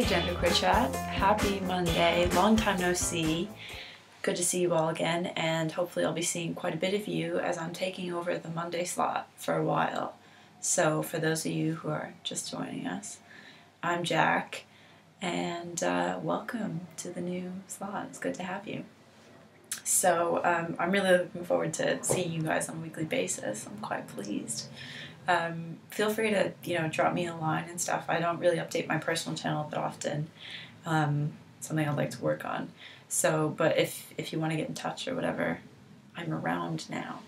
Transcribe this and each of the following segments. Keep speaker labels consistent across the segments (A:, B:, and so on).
A: Hey Gender Queer Chat, happy Monday, long time no see. Good to see you all again, and hopefully I'll be seeing quite a bit of you as I'm taking over the Monday slot for a while. So for those of you who are just joining us, I'm Jack, and welcome to the new slot. It's good to have you. So I'm really looking forward to seeing you guys on a weekly basis. I'm quite pleased. Feel free to, drop me a line and stuff. I don't really update my personal channel that often. Something I'd like to work on. So, but if you want to get in touch or whatever, I'm around now.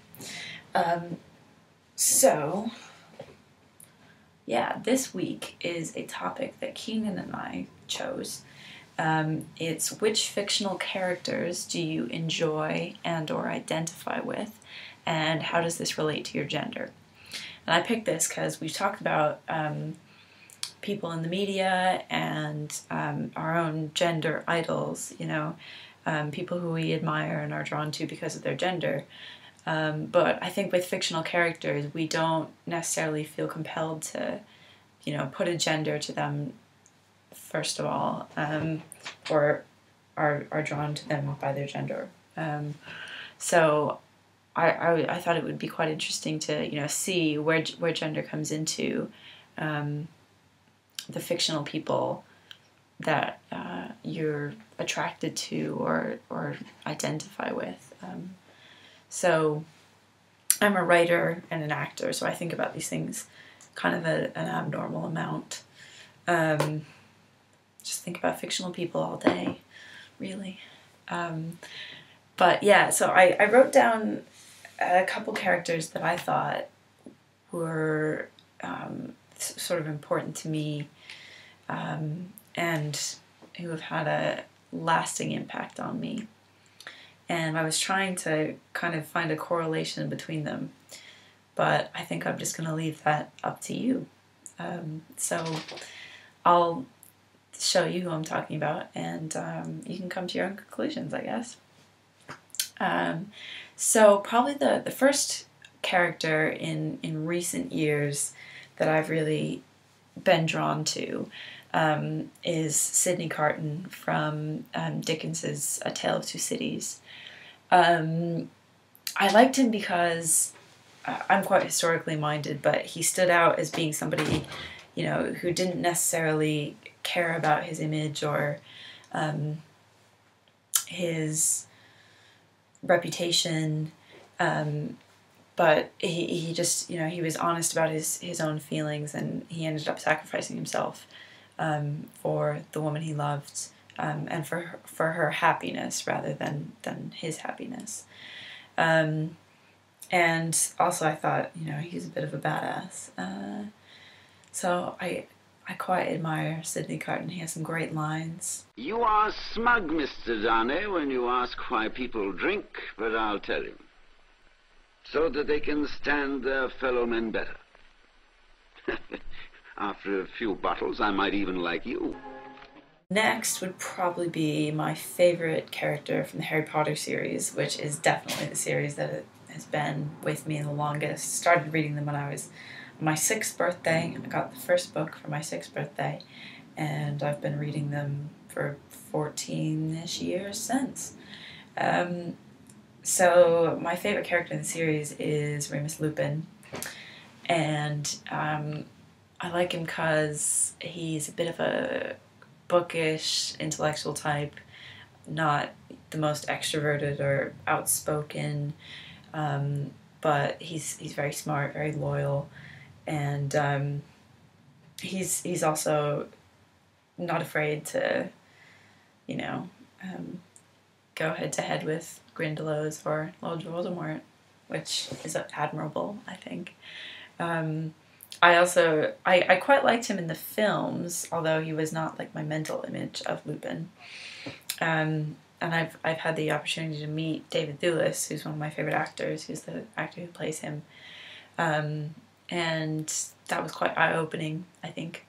A: So, yeah, this week is a topic that Keenan and I chose. It's which fictional characters do you enjoy and or identify with, and how does this relate to your gender? And I picked this because we've talked about people in the media and our own gender idols, people who we admire and are drawn to because of their gender. But I think with fictional characters, we don't necessarily feel compelled to, put a gender to them, first of all, or are drawn to them by their gender. So I thought it would be quite interesting to see where gender comes into the fictional people that you're attracted to or identify with. So I'm a writer and an actor, so I think about these things kind of an abnormal amount. Just think about fictional people all day, really. But yeah, so I wrote down a couple characters that I thought were sort of important to me and who have had a lasting impact on me. And I was trying to kind of find a correlation between them, but I think I'm just going to leave that up to you. So I'll show you who I'm talking about, and you can come to your own conclusions, I guess. So probably the first character in recent years that I've really been drawn to is Sidney Carton from Dickens's A Tale of Two Cities. I liked him because I'm quite historically minded, but he stood out as being somebody, who didn't necessarily care about his image or his reputation, but he just, he was honest about his own feelings, and he ended up sacrificing himself for the woman he loved, and for her happiness rather than his happiness. And also I thought, he's a bit of a badass. So I quite admire Sidney Carton. He has some great lines.
B: You are smug, Mr. Darnay, when you ask why people drink, but I'll tell you. So that they can stand their fellow men better. After a few bottles, I might even like you.
A: Next would probably be my favorite character from the Harry Potter series, which is definitely the series that has been with me the longest. Started reading them when I was on my 6th birthday. I got the first book for my 6th birthday, and I've been reading them for 14-ish years since. So my favorite character in the series is Remus Lupin, and I like him because he's a bit of a bookish, intellectual type, not the most extroverted or outspoken, but he's very smart, very loyal, and he's also not afraid to, go head-to-head with Grindylows or Lord Voldemort, which is admirable, I think. I quite liked him in the films, although he was not like my mental image of Lupin. And I've had the opportunity to meet David Thewlis, who's one of my favorite actors, who's the actor who plays him. And that was quite eye-opening, I think.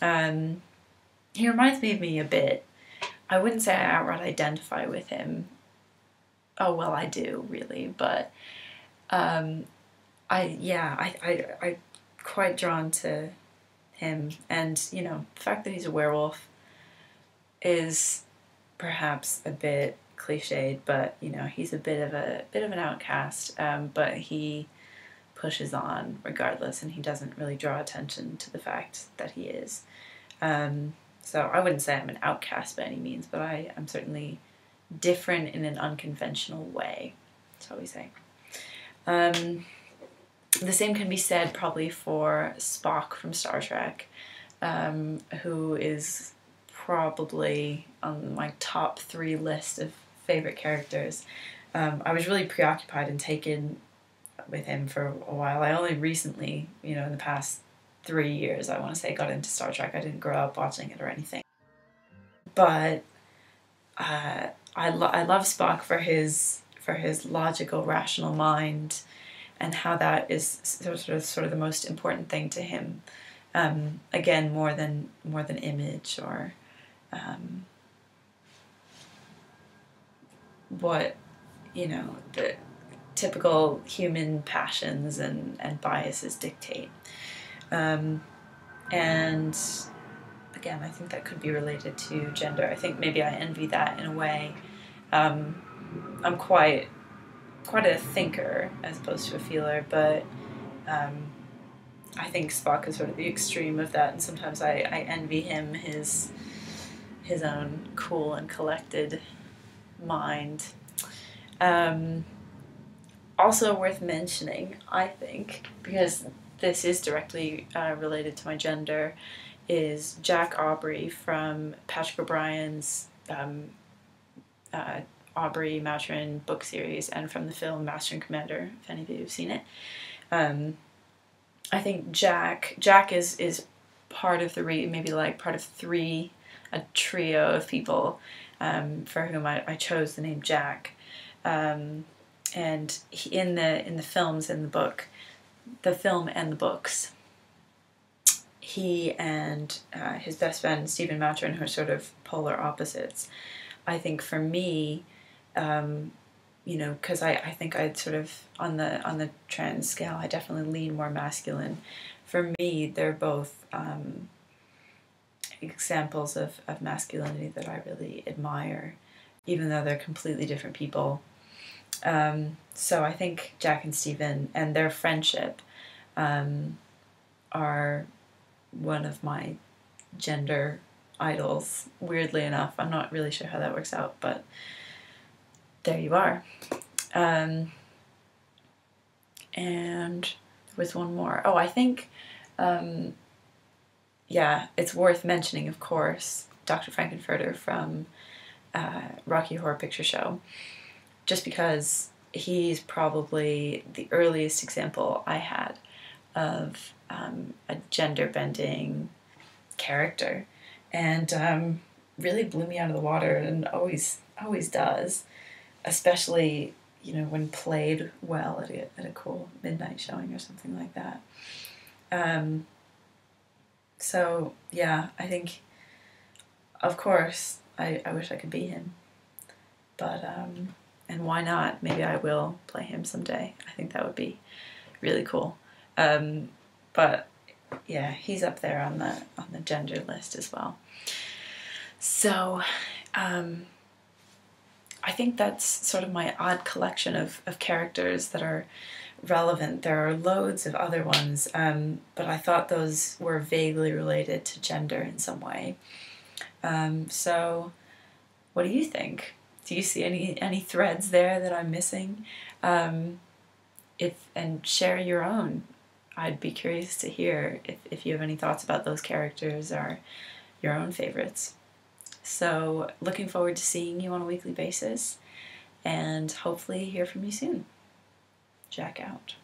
A: He reminds me of me a bit. I wouldn't say I outright identify with him. Oh, well, I do, really, but I quite drawn to him, and the fact that he's a werewolf is perhaps a bit cliched, but you know, he's a bit of an outcast, but he pushes on regardless, and he doesn't really draw attention to the fact that he is. So I wouldn't say I'm an outcast by any means, but I'm certainly different in an unconventional way, shall we say. The same can be said probably for Spock from Star Trek, who is probably on my top 3 list of favorite characters. I was really preoccupied and taken with him for a while. I only recently, you know, in the past 3 years, I want to say, got into Star Trek. I didn't grow up watching it or anything. But I love Spock for his logical, rational mind, and how that is sort of the most important thing to him. Again, more than image or what, you know, the typical human passions and biases dictate. And again, I think that could be related to gender. I think maybe I envy that in a way. I'm quite a thinker as opposed to a feeler, but I think Spock is sort of the extreme of that, and sometimes I envy him his own cool and collected mind. Also worth mentioning, I think, because this is directly related to my gender, is Jack Aubrey from Patrick O'Brien's Aubrey Maturin book series, and from the film Master and Commander, if any of you have seen it. I think Jack is part of maybe like part of a trio of people for whom I chose the name Jack. And in the films, in the book, the film and the books, he and his best friend Stephen Maturin, who are sort of polar opposites. I think for me, you know, because I think I'd sort of on the trans scale, I definitely lean more masculine. For me, they're both examples of masculinity that I really admire, even though they're completely different people. So I think Jack and Stephen and their friendship are one of my gender idols, weirdly enough. I'm not really sure how that works out, but there you are. And there was one more. Oh, I think, yeah, it's worth mentioning, of course, Dr. Frankenfurter from Rocky Horror Picture Show, just because he's probably the earliest example I had of a gender-bending character, and really blew me out of the water, and always does, especially, you know, when played well at a cool midnight showing or something like that. So yeah, I think, of course, I wish I could be him, but and why not? Maybe I will play him someday. I think that would be really cool. But yeah, he's up there on the gender list as well. So I think that's sort of my odd collection of characters that are relevant. There are loads of other ones, but I thought those were vaguely related to gender in some way. So what do you think? Do you see any threads there that I'm missing? And share your own. I'd be curious to hear if you have any thoughts about those characters or your own favorites. So looking forward to seeing you on a weekly basis, and hopefully hear from you soon. Jack out.